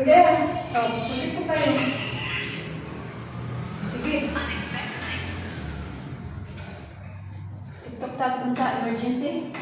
Sige. Oh, ulit po kayo. Sige. TikTok tag dun sa emergency.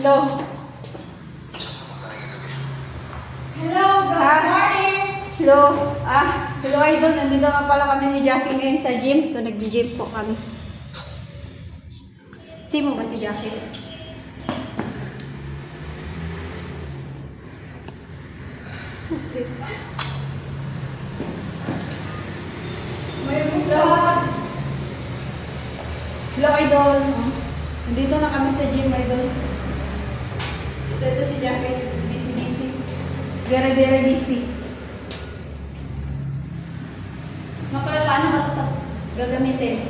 Hello. Hello, good morning. Hello. Hello idol. Nandito nga pala kami ni Jackie ngayon sa gym. So, nag-gym po kami. Sino ba si Jackie? Okay. May vlog. Hello idol. Nandito na kami sa gym idol. Ito si Jackie, busy. Very busy. Paano ba ito gagamitin?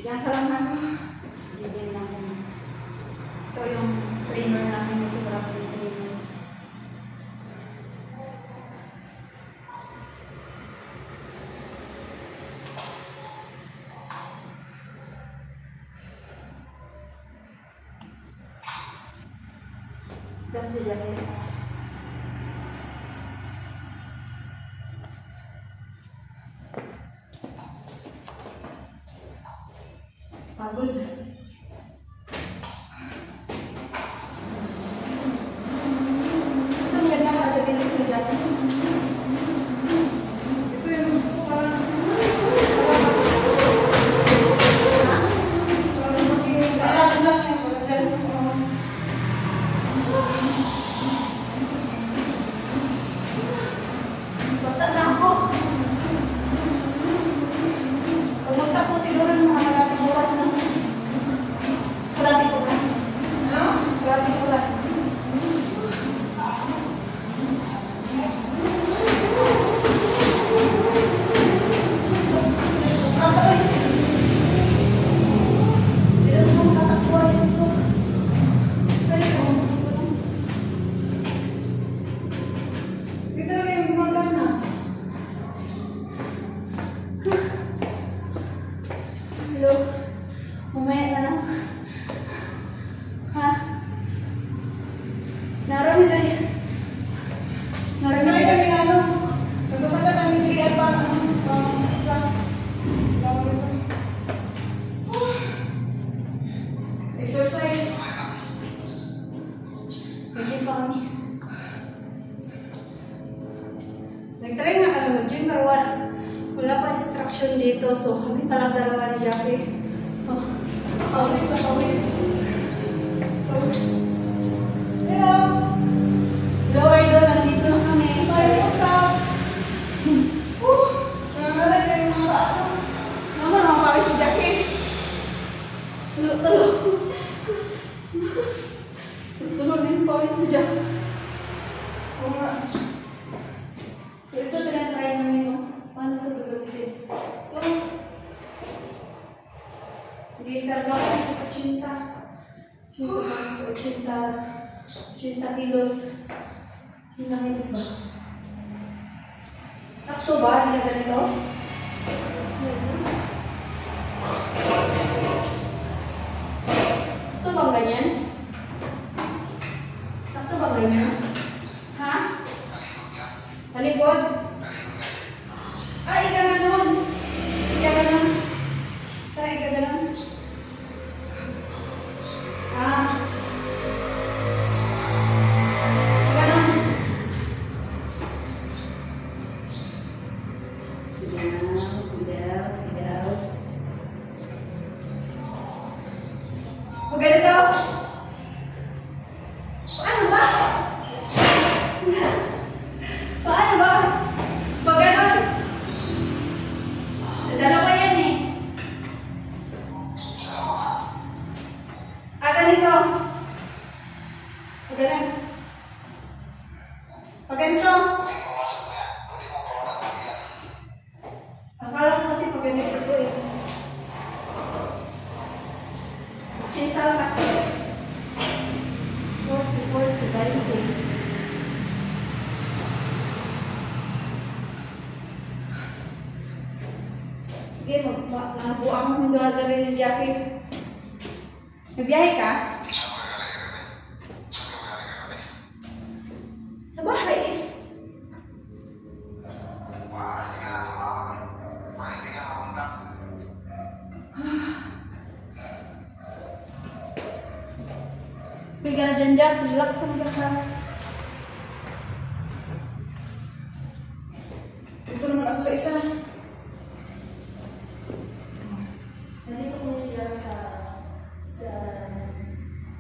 Diyan ka lang naman. Diyan lang naman. Ito yung trainer namin. Sobrang trainer. Dan si Jackie. Pagod. Ang ganda ka agad yung nagdati. Ito yung gusto ko parang... Parang magiging... Parang lang yung parang ganun. Basta na ako. Pumunta po siguro ng mga kalating oras na. Kalating oras. Ano? Kalating oras. Hello? Mamaya na lang. Ha? Narami na yan. Narami na yan. Ano? Nagpasaka kami kriyan pa. Exercise. Mag-gym pa kami. Nag-try nga kami mag-gym pero wala pa instruction dito, so kami palang dalawa ni Jackie. Oh, pawis na pawis. Hello! Hello, idol. Nandito na kami. What's up? Nangalan na yung mga ano. Naman, mga pawis ni Jackie. Tulo. Tulo na yung pawis ni Jackie. Oo nga. So ito, tinatry namin mo. Paano ito gagamitin? Hindi karga ko ito 80 kilos. Hindi kilos ba? Sakto ba? Hindi na ganito? Sakto bang ganyan? Sakto bang ganyan? Ha? Talikod? Ay, ika na nun. Ika na nun. Tara, ika na nun. Ika na nun. Sigaw. Huwag ganito. Paano ba? Paano ba? Pag ganon. Dalawa yan eh. Ganito. Pag ganon. Pag ganito. Akala ko kasi pag ganito ito eh. Cinta lang kasi. 40, 20. Sige, magbuang mo yung doon rin yung jacket. Nagbiyahe ka? Sa bahay eh. May ka na dyan, Jack. Relax na dyan ka. Ito naman ako sa isa. Nandito ko nila sa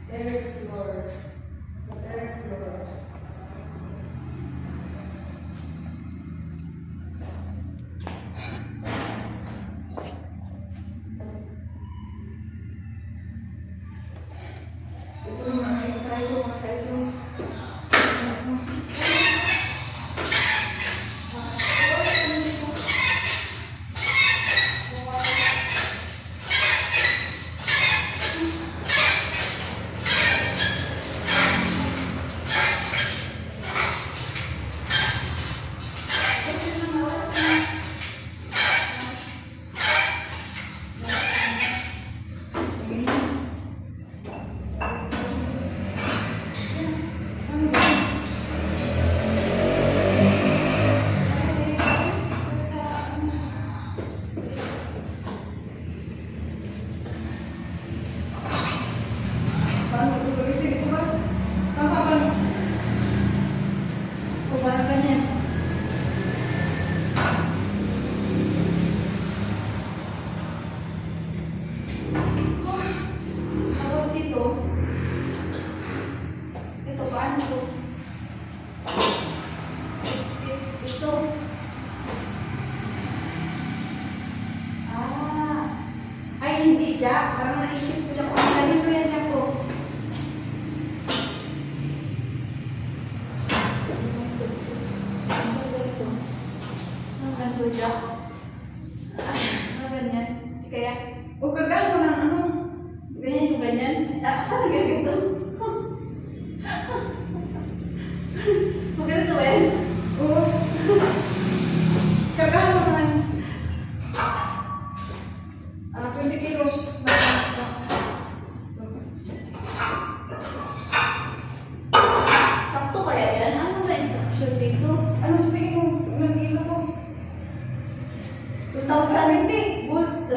third floor. Sa third floor. Ito naman, tayo mga kayo. hindi, Jack. Parang naisip ko, Jack. Ilalim ko yan, Jack ko. Ang ganito, Jack. Ano ganyan? Kaya, O kagal mo ng ano? ganyan yung ganyan. Parang ganito. Maganda to, eh. Oo. Kagal mo ng 20 kilos. Sakto kaya yan? Ano na instruction dito? Ano sa tingin mo? Ilang kilo to? 2,000 gold.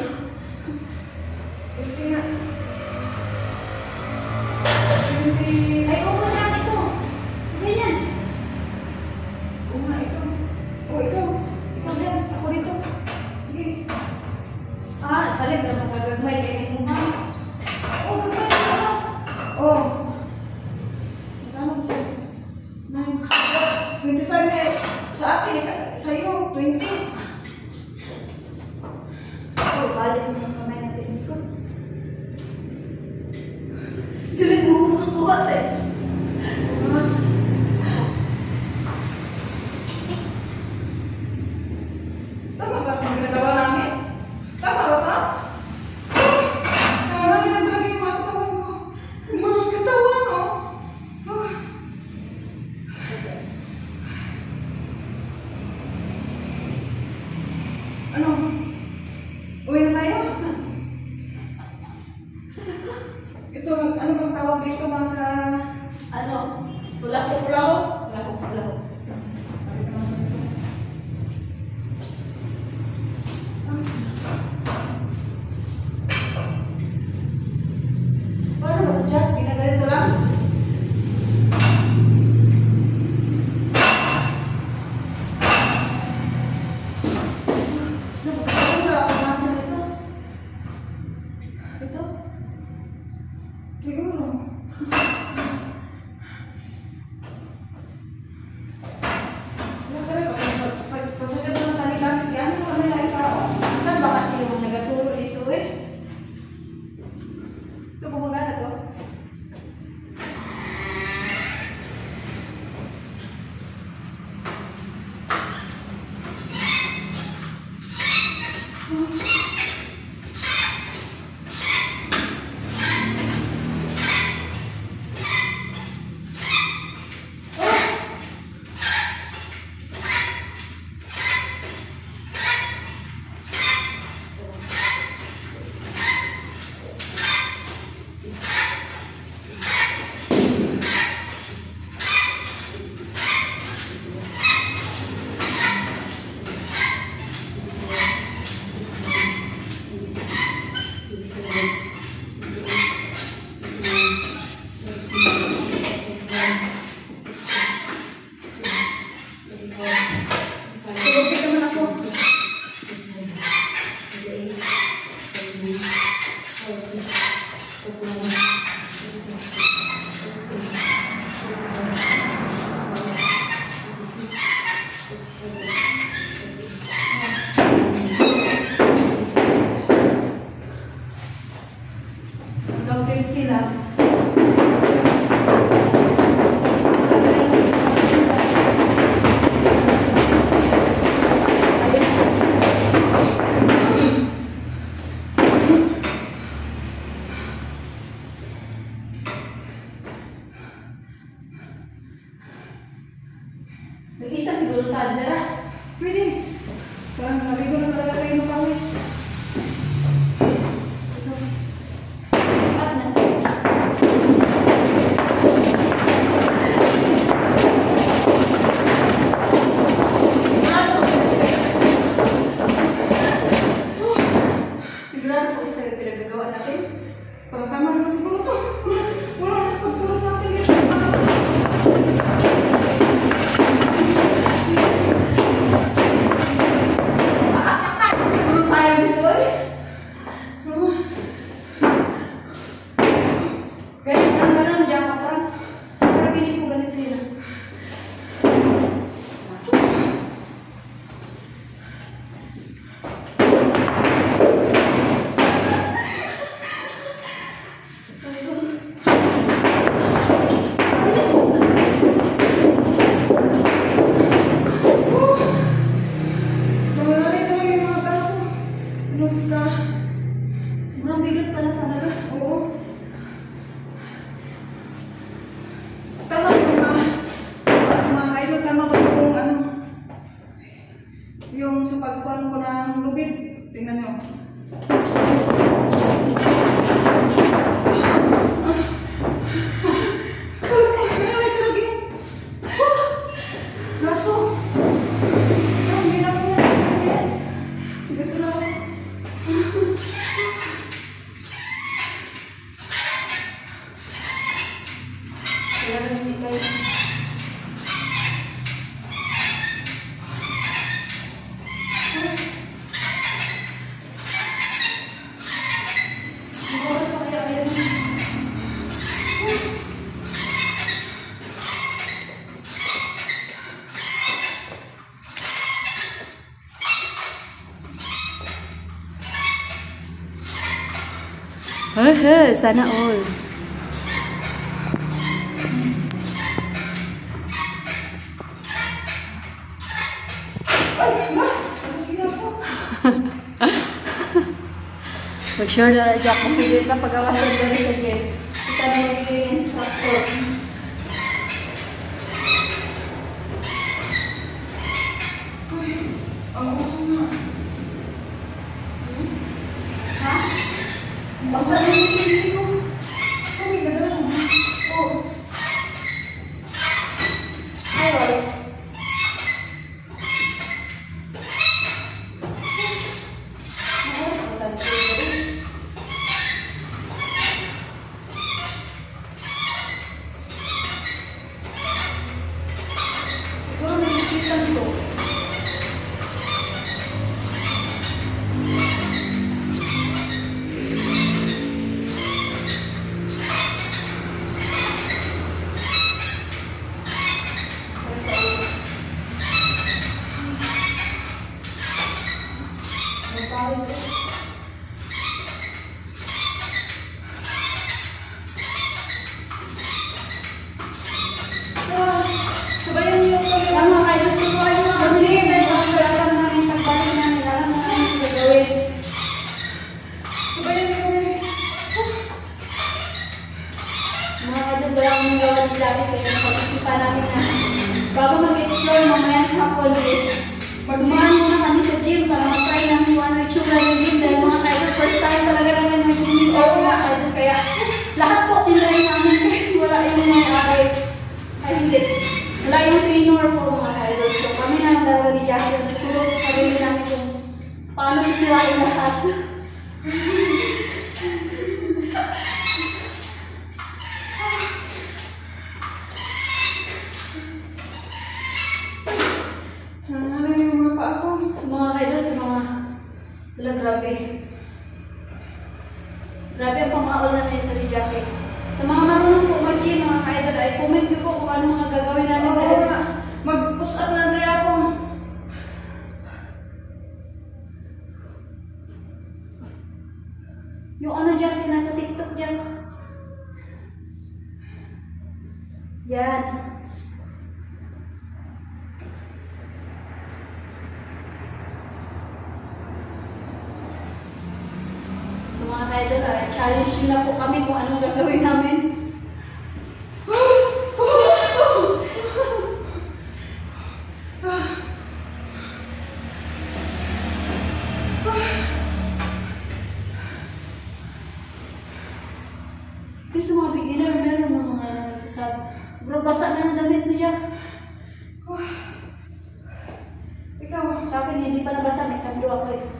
20 nga. 20. Ay, oo na ito. Ganyan. Oo nga, ito. O, ikaw. Ikaw dyan. Ako dito. Sige. Salim na magagagmay kayo mo nga. O, gagawin mo ano? O. Magkano po? 25 na eh. Sa akin, sa'yo, 20. Balik mo ng kamay natin ito. Galing mo makakuha sa'yo. Tama ba ang ginagawa namin? Tama ba ito? Tama nila talaga yung mga katawan ko. Yung mga katawan, oh. Ah. Ano? Uwi na tayo? Ito, ano bang tawag dito mga Ano? Pula ko. pulaw? Pula ko. Paano ba ito, Jack? Ginaganito lang? Ito? Siguro. Ano talaga? Pagpasagad mo ng tali-gamit yan, ano nila ikaw? Saan ba kasi yung nagaturo dito eh? Ito bumagana to? Tulogin naman ako. Hanggang 50 lang. Nag-isa siguro tadera. Pwede. Parang naligo na talaga tayo ng pawis. Ito. At na. Sigurado po isa yung pinagagawa natin. Parang tama naman siguro to. Wala na pagturo sa atin yan. Siguro tayo dito eh. Ganyan, parang dyan ka, parang piling ko ganito yun ah. Sana all. Ay, ma! Nagsira ko. Mag-sure na Jack mo pili na pag-awasan ko rin sa gym. Ito na magiging instructor. Ay, ang uso nga. Ha? Basta na yung pili ko. Ay, ganda lang. Oo. Ay, wala. Siguro nagkikitan ko. Sabayan niyo kami. Tama kayo, gusto ko kayo mga gym. Alam na rin pagbalik namin. Alam na rin yung gagawin. Sabayan niyo kami. Mga kadyo, wala akong gawa ni Javi. Kaya napag-isipan namin na bago mag-explore mamaya ng hapon is tumahan muna kami sa gym para mag-try namin kung ano yung tsura ng gym. Dahil mga kadyo, first time talaga namin mag-gym. Oo nga. Kaya lahat po tinry namin. Wala yung mga aray. Ay, hindi. Wala yung trainer po mga idol. So kami na ang dalawa ni Jackie ang tutulog sa sarili namin kung paano isiwain lahat. Ano yung mga pa ako? Sa mga idol, sa mga wala, grabe. Grabe ang pamaol na nito ni Jackie. Sa mga marunong po mag-gym mga idol ay comment nyo po kung ano mga gagawin namin Oo dahil nga. Mag-push up na kaya ako. yung ano Jackie nasa TikTok dyan. Yan. So mga idol, challenge nyo na po kami kung anong gagawin namin. Kasi sa mga beginner, meron mga nagsasabi. Sobrang basa na ng damit ko dyan. Ikaw. Sa akin, hindi pa nabasa. May sablo ako eh.